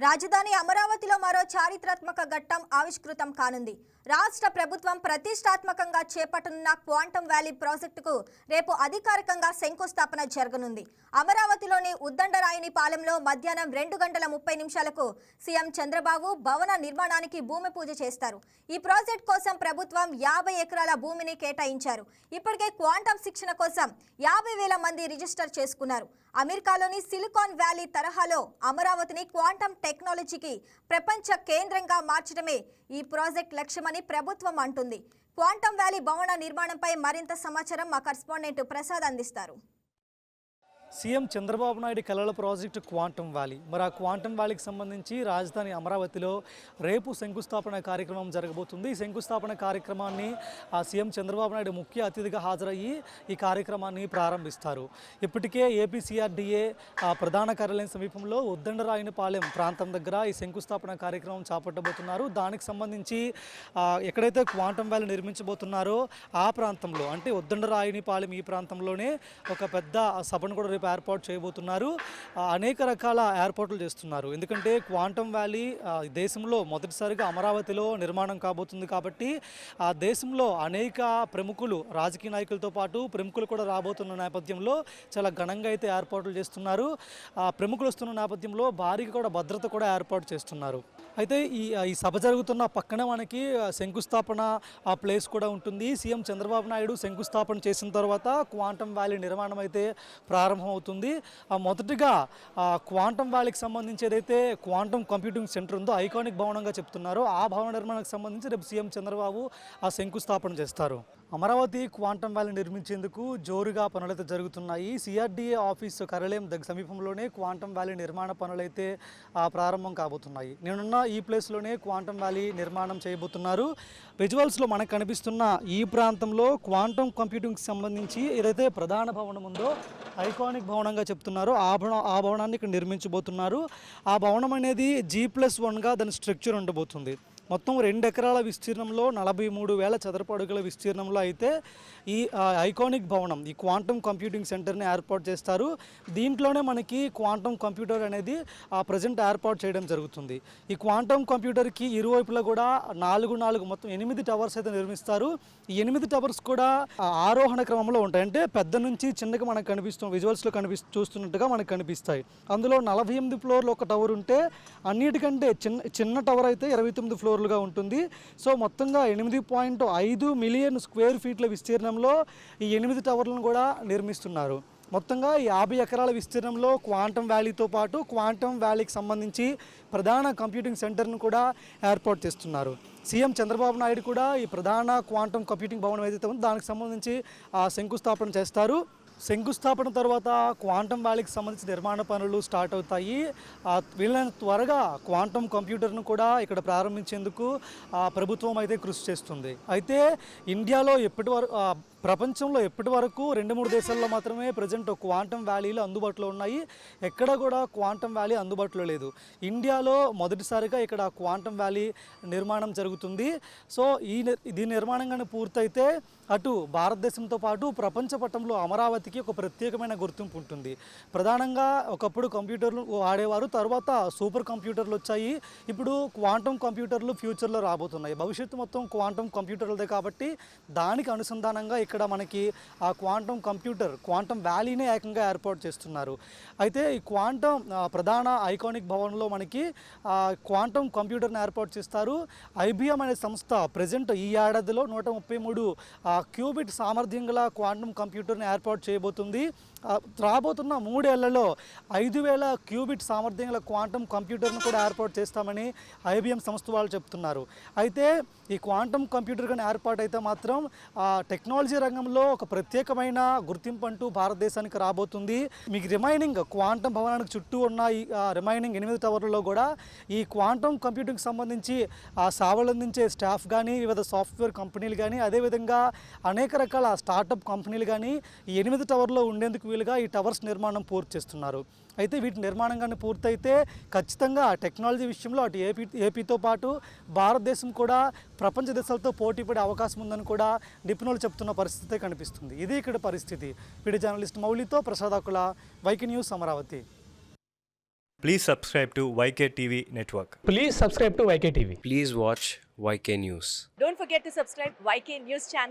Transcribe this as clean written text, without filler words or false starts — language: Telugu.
రాజధాని అమరావతిలో మరో చారిత్రాత్మక ఘట్టం ఆవిష్కృతం కానుంది. రాష్ట్ర ప్రభుత్వం ప్రతిష్టాత్మకంగా చేపట్టనున్న క్వాంటం వ్యాలీ ప్రాజెక్టుకు రేపు అధికారికంగా శంకుస్థాపన జరగనుంది. అమరావతిలోని ఉద్దండరాయుని పాలెంలో మధ్యాహ్నం 2:30 సీఎం చంద్రబాబు భవన నిర్మాణానికి భూమి పూజ చేస్తారు. ఈ ప్రాజెక్ట్ కోసం ప్రభుత్వం 50 ఎకరాల భూమిని కేటాయించారు. ఇప్పటికే క్వాంటం శిక్షణ కోసం 50,000 మంది రిజిస్టర్ చేసుకున్నారు. అమెరికాలోని సిలికాన్ వ్యాలీ తరహాలో అమరావతిని క్వాంటం టెక్నాలజీకి ప్రపంచ కేంద్రంగా మార్చడమే ఈ ప్రాజెక్ట్ లక్ష్యమని ప్రభుత్వం అంటుంది. క్వాంటం వ్యాలీ భవన నిర్మాణంపై మరింత సమాచారం మా కరెస్పాండెంట్ ప్రసాద్ అందిస్తారు. సీఎం చంద్రబాబు నాయుడు కలల ప్రాజెక్టు క్వాంటం వ్యాలీ. మరి ఆ క్వాంటం వ్యాలీకి సంబంధించి రాజధాని అమరావతిలో రేపు శంకుస్థాపన కార్యక్రమం జరగబోతుంది. ఈ శంకుస్థాపన కార్యక్రమాన్ని సీఎం చంద్రబాబు నాయుడు ముఖ్య అతిథిగా హాజరయ్యి ఈ కార్యక్రమాన్ని ప్రారంభిస్తారు. ఇప్పటికే ఏపీసీఆర్డీఏ ప్రధాన కార్యాలయం సమీపంలో ఉద్దండరాయునిపాలెం ప్రాంతం దగ్గర ఈ శంకుస్థాపన కార్యక్రమం చేపట్టబోతున్నారు. దానికి సంబంధించి ఎక్కడైతే క్వాంటం వ్యాలీ నిర్మించబోతున్నారో ఆ ప్రాంతంలో, అంటే ఉద్దండరాయునిపాలెం ఈ ప్రాంతంలోనే ఒక పెద్ద సభను కూడా ఏర్పాటు చేయబోతున్నారు. అనేక రకాల ఏర్పాట్లు చేస్తున్నారు. ఎందుకంటే క్వాంటం వ్యాలీ దేశంలో మొదటిసారిగా అమరావతిలో నిర్మాణం కాబోతుంది కాబట్టి ఆ దేశంలో అనేక ప్రముఖులు, రాజకీయ నాయకులతో పాటు ప్రముఖులు కూడా రాబోతున్న నేపథ్యంలో చాలా ఘనంగా అయితే ఏర్పాట్లు చేస్తున్నారు. ప్రముఖులు వస్తున్న నేపథ్యంలో భారీగా కూడా భద్రత కూడా ఏర్పాటు చేస్తున్నారు. అయితే ఈ సభ జరుగుతున్న పక్కన మనకి శంకుస్థాపన ఆ ప్లేస్ కూడా ఉంటుంది. సీఎం చంద్రబాబు నాయుడు శంకుస్థాపన చేసిన తర్వాత క్వాంటం వ్యాలీ నిర్మాణం అయితే ప్రారంభం అవుతుంది. మొదటిగా క్వాంటం వ్యాలీకి సంబంధించి ఏదైతే క్వాంటం కంప్యూటింగ్ సెంటర్ ఉందో, ఐకానిక్ భవనంగా చెప్తున్నారో ఆ భవన నిర్మాణానికి సంబంధించి రేపు సీఎం చంద్రబాబు ఆ శంకుస్థాపన చేస్తారు. అమరావతి క్వాంటం వ్యాలీ నిర్మించేందుకు జోరుగా పనులైతే జరుగుతున్నాయి. సిఆర్డీఏ ఆఫీసు కార్యాలయం సమీపంలోనే క్వాంటం వ్యాలీ నిర్మాణ పనులైతే ప్రారంభం కాబోతున్నాయి. నేనున్న ఈ ప్లేస్లోనే క్వాంటం వ్యాలీ నిర్మాణం చేయబోతున్నారు. విజువల్స్లో మనకు కనిపిస్తున్న ఈ ప్రాంతంలో క్వాంటం కంప్యూటింగ్కి సంబంధించి ఏదైతే ప్రధాన భవనం ఉందో, ఐకానిక్ భవనంగా చెప్తున్నారో ఆ భవనాన్ని ఇక్కడ నిర్మించబోతున్నారు. ఆ భవనం అనేది G+1గా దాని స్ట్రక్చర్ ఉండబోతుంది. మొత్తం 2 ఎకరాల విస్తీర్ణంలో 43,000 చదరపు అడుగుల విస్తీర్ణంలో అయితే ఈ ఐకానిక్ భవనం, ఈ క్వాంటం కంప్యూటింగ్ సెంటర్ని ఏర్పాటు చేస్తారు. దీంట్లోనే మనకి క్వాంటం కంప్యూటర్ అనేది ప్రజెంట్ ఏర్పాటు చేయడం జరుగుతుంది. ఈ క్వాంటం కంప్యూటర్కి ఇరువైపులా కూడా 4 మొత్తం 8 టవర్స్ అయితే నిర్మిస్తారు. ఈ 8 టవర్స్ కూడా ఆరోహణ క్రమంలో ఉంటాయి. అంటే పెద్ద నుంచి చిన్నగా మనకు కనిపిస్తుంది, విజువల్స్లో చూస్తున్నట్టుగా మనకు కనిపిస్తాయి. అందులో 48 ఫ్లోర్లు ఒక టవర్ ఉంటే, అన్నిటికంటే చిన్న టవర్ అయితే 29 ఫ్లోర్లుగా ఉంటుంది. సో మొత్తంగా 8.5 మిలియన్ స్క్వేర్ ఫీట్ల విస్తీర్ణంలో ఈ 8 టవర్లను కూడా నిర్మిస్తున్నారు. మొత్తంగా 50 ఎకరాల విస్తీర్ణంలో క్వాంటం వ్యాలీతో పాటు క్వాంటం వ్యాలీకి సంబంధించి ప్రధాన కంప్యూటింగ్ సెంటర్ను కూడా ఏర్పాటు చేస్తున్నారు. సీఎం చంద్రబాబు నాయుడు కూడా ఈ ప్రధాన క్వాంటం కంప్యూటింగ్ భవనం ఏదైతే ఉందో దానికి సంబంధించి శంకుస్థాపన చేస్తారు. శంకుస్థాపన తర్వాత క్వాంటం వ్యాలీకి సంబంధించిన నిర్మాణ పనులు స్టార్ట్ అవుతాయి. వీళ్ళని త్వరగా క్వాంటం కంప్యూటర్ను కూడా ఇక్కడ ప్రారంభించేందుకు ప్రభుత్వం అయితే కృషి చేస్తుంది. అయితే ఇండియాలో ప్రపంచంలో ఎప్పటి వరకు 2-3 దేశాల్లో మాత్రమే ప్రజెంట్ క్వాంటం వ్యాలీలు అందుబాటులో ఉన్నాయి. ఎక్కడ కూడా క్వాంటం వ్యాలీ అందుబాటులో లేదు. ఇండియాలో మొదటిసారిగా ఇక్కడ క్వాంటం వ్యాలీ నిర్మాణం జరుగుతుంది. సో దీని నిర్మాణం కానీ పూర్తయితే అటు భారతదేశంతో పాటు ప్రపంచ పటంలో అమరావతికి ఒక ప్రత్యేకమైన గుర్తింపు ఉంటుంది. ప్రధానంగా ఒకప్పుడు కంప్యూటర్లు వాడేవారు, తర్వాత సూపర్ కంప్యూటర్లు వచ్చాయి. ఇప్పుడు క్వాంటం కంప్యూటర్లు ఫ్యూచర్లో రాబోతున్నాయి. భవిష్యత్తు మొత్తం క్వాంటం కంప్యూటర్లదే కాబట్టి దానికి అనుసంధానంగా ఇక్కడ మనకి ఆ క్వాంటం వ్యాలీనే ఏకంగా ఏర్పాటు చేస్తున్నారు. అయితే ఈ క్వాంటం ప్రధాన ఐకానిక్ భవన్లో మనకి క్వాంటం కంప్యూటర్ని ఏర్పాటు చేస్తారు. IBM అనే సంస్థ ప్రజెంట్ ఈ ఏడాదిలో 133 క్యూబిట్ సామర్థ్యం గల క్వాంటం కంప్యూటర్ని ఏర్పాటు చేయబోతుంది. రాబోతున్న 3 ఏళ్లలో 5,000 క్యూబిట్ సామర్థ్యం గల క్వాంటం కంప్యూటర్ను కూడా ఏర్పాటు చేస్తామని IBM సంస్థ వాళ్ళు చెప్తున్నారు. అయితే ఈ క్వాంటం కంప్యూటర్ కానీ ఏర్పాటు అయితే మాత్రం టెక్నాలజీ రంగంలో ఒక ప్రత్యేకమైన గుర్తింపు అంటూ భారతదేశానికి రాబోతుంది. మీకు రిమైనింగ్ క్వాంటం భవనానికి చుట్టూ ఉన్న ఈ రిమైనింగ్ 8 టవర్లలో కూడా ఈ క్వాంటం కంప్యూటింగ్కి సంబంధించి సేవలందించే స్టాఫ్ కానీ, వివిధ సాఫ్ట్వేర్ కంపెనీలు కానీ, అదేవిధంగా అనేక రకాల స్టార్టప్ కంపెనీలు కానీ ఈ 8 టవర్లో ఉండేందుకు వీలుగా ఈ టవర్స్ నిర్మాణం పూర్తి చేస్తున్నారు. అయితే వీటి నిర్మాణం కానీ పూర్తయితే ఖచ్చితంగా టెక్నాలజీ విషయంలో అటు ఏపీతో పాటు భారతదేశం కూడా ప్రపంచ దేశాలతో పోటీ పడే అవకాశం ఉందని కూడా నిపుణులు చెప్తున్న పరిస్థితి కనిపిస్తుంది. ఇది ఇక్కడ పరిస్థితి. వీడియో జర్నలిస్ట్ మౌలితో ప్రసాద్ ఆకుల, వైకి news, Amaravati. Please subscribe to YK TV Network. Please subscribe to YK TV. Please watch YK News. Don't forget to subscribe YK News channel.